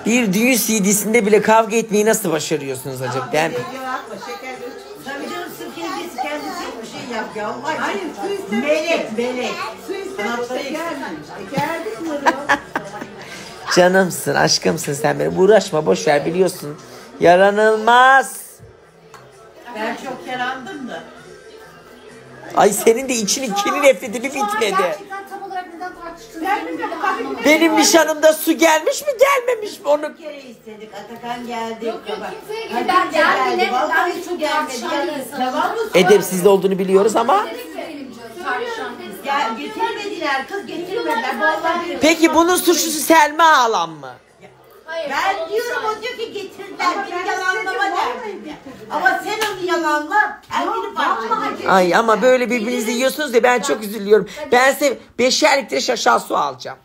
Bir düğün CD'sinde bile kavga etmeyi nasıl başarıyorsunuz acaba? Ben... Tabii canım sırf kendisi bir şey yap ya. Hayır su istemiş. Melek. Su istemiş de gelmemiş. Geldik mi? Canımsın, aşkımsın sen benim. Uğraşma, boş ver, biliyorsun. Yaranılmaz. Ben çok yarandım da. Ay senin de içinin kini nefreti bir bitmedi. Gerçekten tam olarak neden tartıştığını Benim nişanımda su gelmiş mi gelmemiş mi onu? Bir kere istedik. Atakan geldi. Yok kimseye Hadi ben geldi. bile Vallahi ben su çok gelmedi. tartışan bir insanım. Tamam mı? Edepsiz olduğunu biliyoruz ama. Gel getirmediler kız getirmediler. Vallahi. Peki bunun suçlusu Selma Ağam mı? Ben diyorum o diyor ki getirdiler. Bir yalanlama derdi. Ama sen onu yalanla. Kendini parçaladın. Ay ama böyle birbirinizi yiyorsunuz ya, ben çok üzülüyorum. Ben size 5'er litre şaşal su alacağım.